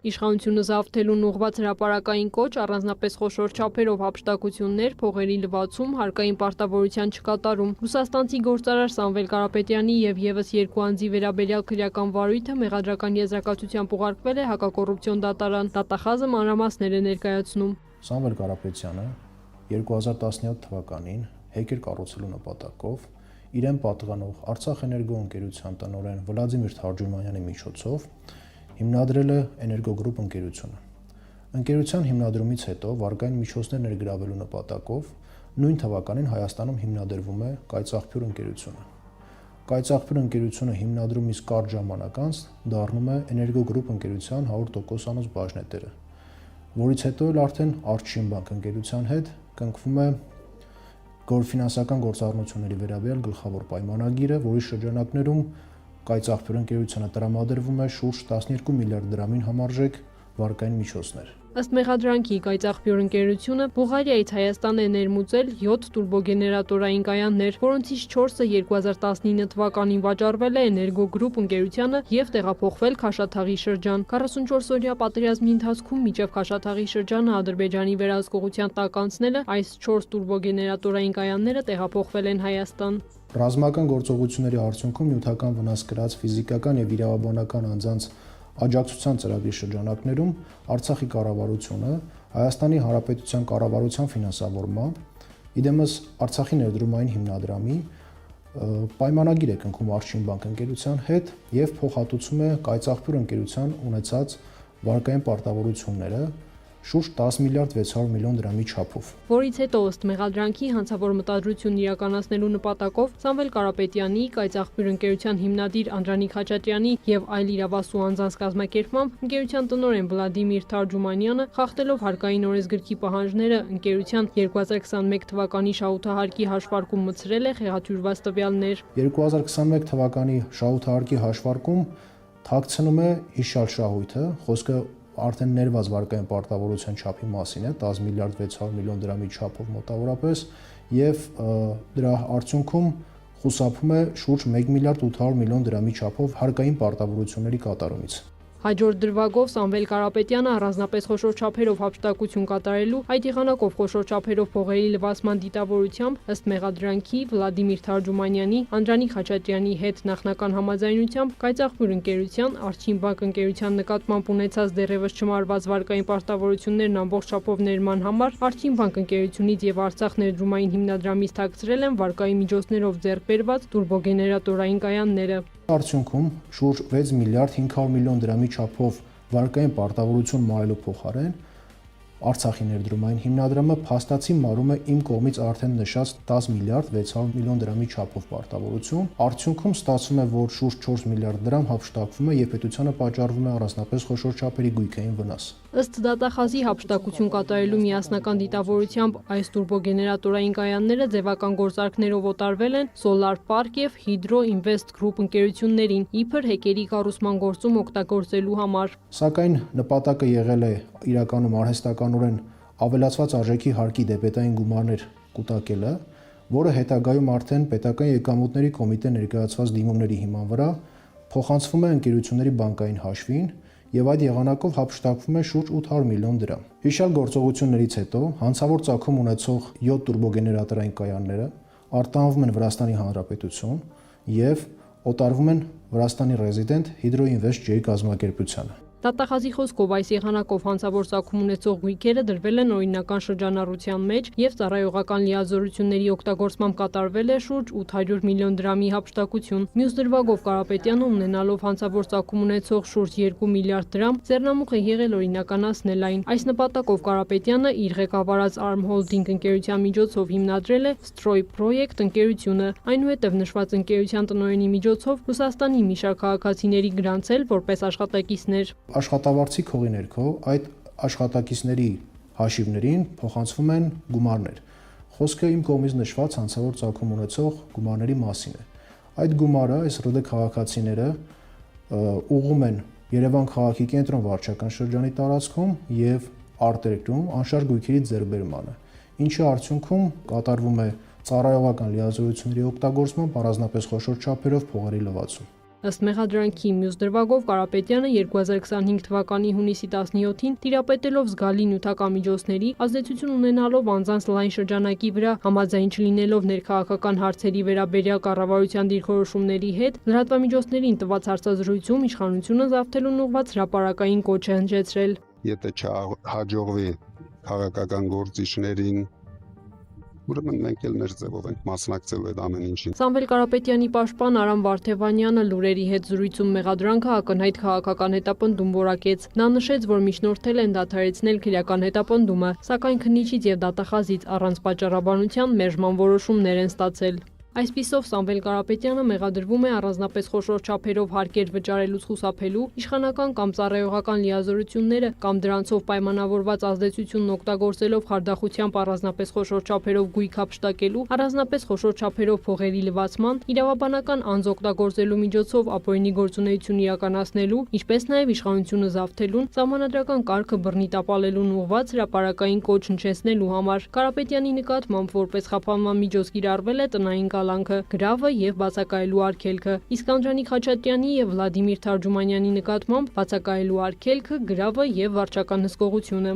Իշխանությունը զավթելուն ուղղված հրապարակային կոչ, առանձնապես խոշոր չափերով հափշտակություններ, փողերի լվացում, հարկային պարտավորության չկատարում։ Ռուսաստանցի գործարար Սամվել Կարապետյանի եւ եւս երկու անձի վերաբերյալ քրեական վարույթը մեղադրական եզրակացությամբ ուղարկվել է հակակոռուպցիոն դատարան։ Դատախազը մանրամասներ է ներկայացնում։ Սամվել Կարապետյանը 2017 թվականին հեկեր կառուցելու նպատակով իրեն պատկանող Արցախ էներգո ընկերության տնօրեն Վլադիմիր Թարջումանյանի միջոցով հիմնադրել է Էներգոգրուպ ընկերությունը։ Ընկերության հիմնադրումից հետո վարկային միջոցներ ներգրավելու նպատակով նույն թվականին Հայաստանում հիմնադրվում է Կայծաղբյուր ընկերությունը։ Կայծաղբյուր ընկերությունը հիմնադրումից կարճ ժամանակ անց դառնում է Էներգոգրուպ ընկերության 100%-անոց բաժնետերը, որից հետո էլ արդեն Արտշինբանկ ընկերության հետ կնքվում է ֆինանսական գործառնությունների վերաբերյալ գլխավոր պայմանագիրը, որի շրջանակներում Կայծաղբյուր ընկերությունը տրամադրվում է շուրջ 12 միլիարդ դրամին համարժեք վարկային միջոցներ։ Ըստ մեղադրանքի Կայծաղբյուր ընկերությունը Բուլղարիայից Հայաստան է ներմուծել 7 տուրբոգեներատորային կայաններ, որոնցից 4-ը 2019 թվականին վաճառվել է Էներգոգրուպ ընկերությանը եւ տեղափոխվել Քաշաթաղի շրջան։ 44-օրյա պատերազմի ընթացքում մինչև Քաշաթաղի շրջանը Ադրբեջանի վերահսկողության տակ անցնելը այս 4 տուրբոգեներատորային կայանները տեղափոխվել են Հայաստան։ Ռազմական գործողությունների արդյունքում նյութական վնաս կրած ֆիզիկական եւ իրավաբանական անձանց աջակցության ծրագրի շրջանակներում Արցախի կառավարությունը Հայաստանի Հանրապետության կառավարության ֆինանսավորմամբ իդեմս Արցախի ներդրումային հիմնադրամի պայմանագիր է կնքում Արտշինբանկ ընկերության հետ եւ փոխհատուցում է Կայծաղբյուր ընկերության ունեցած վարկային պարտավորությունները շուրջ 10 միլիարդ 600 միլիոն դրամի չափով։ Որից հետո ըստ մեղադրանքի հանցավոր մտադրությունն իրականացնելու նպատակով Սամվել Կարապետյանի, Կայծաղբյուր ընկերության հիմնադիր Անդրանիկ Խաչատրյանի եւ այլ իրավասու անձանց կազմակերպմամբ ընկերության տնօրեն Վլադիմիր Թարջումանյանը խախտելով հարկային օրենսգրքի պահանջները ընկերության 2021 թվականի շահութահարկի հաշվարկում մտցրել է խեղաթյուրված տվյալներ։ 2021 թվականի շահութահարկի հաշվարկում թաքցնում է հիշյալ շահույթը, խոսքը արդեն ներված վարկային պարտավորության չափի մասին է 10 միլիարդ 600 միլիոն դրամի չափով մոտավորապես եւ դրա արդյունքում խուսափում է շուրջ 1 միլիարդ 800 միլիոն դրամի չափով հարկային պարտավորությունների կատարումից։ Հաջորդ դրվագով Սամվել Կարապետյանը առանձնապես խոշոր չափերով հափշտակություն կատարելու, այդ եղանակով խոշոր չափերով փողերի լվացման դիտավորությամբ ըստ մեղադրանքի Վլադիմիր Թարջումանյանի, Անդրանիկ Խաչատրյանի հետ նախնական համաձայնությամբ Կայծաղբյուր ընկերության, Արտշինբանկ ընկերության նկատմամբ ունեցած դեռևս չմարված վարկային պարտավորություններն ամբողջ չափով ներման համար Արտշինբանկ ընկերությունից եւ Արցախ ներդրումային հիմնադրամից թաքցրել են վարկային միջոցներով ձեռք բերված տուրբոգեներատորային կայանները։ Արդյունքում շուրջ 6 միլիարդ 500 միլիոն դրամի չափով վարկային պարտավորություն մարելու փոխարեն Արցախի ներդրումային հիմնադրամը փաստացի մարում է իմ կողմից արդեն նշած 10 միլիարդ 600 միլիոն դրամի չափով պարտավորություն։ Արդյունքում ստացվում է, որ շուրջ 4 միլիարդ դրամ հափշտակվում է եւ պետությանը պատճառվում է առանձնապես խոշոր չափերի գույքային վնաս։ Ըստ դատախազի հափշտակություն կատարելու միասնական դիտավորությամբ այս տուրբոգեներատորային կայանները ձևական գործարքներով օտարվել են Solar Park եւ Hydro Invest Group ընկերություններին իբր հեկերի կառուցման գործում օգտագործելու համար։ Սակայն նպատակը եղել է իրականում արհեստականորեն ավելացված արժեքի հարկի դեպետային գումարներ կուտակելը, որը հետագայում արդեն պետական եկամուտների կոմիտե ներկայացված դիմումների հիման վրա փոխանցվում է ընկերությունների բանկային հաշվին եւ այդ եղանակով հափշտակվում է շուրջ 800 միլիոն դրամ։ Հիշյալ գործողություններից հետո հանցավոր ծագում ունեցող 7 տուրբոգեներատորային կայանները արտահանվում են Վրաստանի Հանրապետություն եւ օտարվում են Վրաստանի ռեզիդենտ Hydro Invest J կազմակերպությանը։ Դատախազի խոսքով այս եղանակով հանցավոր ծագում ունեցող գույքերը դրվել են օրինական շրջանառության մեջ եւ ծառայողական լիազորությունների օգտագործմամբ կատարվել է շուրջ 800 միլիոն դրամի հափշտակություն։ Մյուս դրվագով Կարապետյանը ունենալով հանցավոր ծագում ունեցող շուրջ 2 միլիարդ դրամ ձեռնամուխ է եղել օրինականացնել այն։ Այս նպատակով Կարապետյանը իր ղեկավարած Arm Holding ընկերության միջոցով հիմնադրել է Stroy Project ընկերությունը, այնուհետև նշված ընկերության տնօրենի միջոցով Ռուսաստանի մի շարք քաղաքացիների գրանցել որպես աշխատակիցներ։ Աշխատավարձի քողի ներքո այդ աշխատակիցների հաշիվներին փոխանցվում են գումարներ։ Խոսքը իմ կողմից նշված հանցավոր ծագում ունեցող գումարների մասին է։ Այդ գումարը այս ՌԴ քաղաքացիները ուղղում են Երևան քաղաքի կենտրոն վարչական շրջանի տարածքում եւ արտերկրում անշարժ գույքերի ձեռքբերմանը, ինչի արդյունքում կատարվում է ծառայողական լիազորությունների օգտագործմամբ առանձնապես խոշոր չափերով փողերի լվացում։ Ըստ մեղադրանքի մյուս դրվագով Կարապետյանը 2025 թվականի հունիսի 17-ին տիրապետելով զգալի նյութական միջոցների, ազդեցություն ունենալով անձանց լայն շրջանակի վրա, համաձայն չլինելով ներքաղաքական հարցերի վերաբերյալ կառավարության դիրքորոշումների հետ, լրատվամիջոցներին տված հարցազրույցում իշխանությունը զավթելուն ուղղված հրապարակային կոչ է հնչեցրել։ Եթե չհաջողվի քաղաքական գործիչներին, ուրեմն մենք էլ մեր ձևով ենք մասնակցելու այդ ամեն ինչին։ Սամվել Կարապետյանի պաշտպան Արամ Վարդևանյանը լուրերի հետ զրույցում մեղադրանքը ակնհայտ քաղաքական հետապնդում որակեց։ Նա նշեց, որ միջնորդել են դադարեցնել քրեական հետապնդումը, սակայն քննիչից եւ դատախազից առանց պատճառաբանության մերժման որոշումներ են ստացել։ Այսպիսով Սամվել Կարապետյանը մեղադրվում է առանձնապես խոշոր չափերով հարկեր վճարելուց խուսափելու, իշխանական կամ ծառայողական լիազորությունները կամ դրանցով պայմանավորված ազդեցությունն օգտագործելով խարդախությամբ առանձնապես խոշոր չափերով գույք հափշտակելու, առանձնապես խոշոր չափերով փողերի լվացման, իրավաբանական անձ օգտագործելու միջոցով ապօրինի գործունեություն իրականացնելու, ինչպես նաև իշխանությունը զավթելուն, սահմանադրական կարգը բռնի տապալելուն ուղղված հրապարակային կոչ հնչեցնելու համար։ Կարապետյանի նկատմամբ որպես խափանման միջոց կիրառվել է տնային կալանքը, գրավը եւ բացակայելու արգելքը, իսկ Անդրանիկ Խաչատրյանի եւ Վլադիմիր Թարջումանյանի նկատմամբ բացակայելու արգելքը, գրավը եւ վարչական հսկողությունը։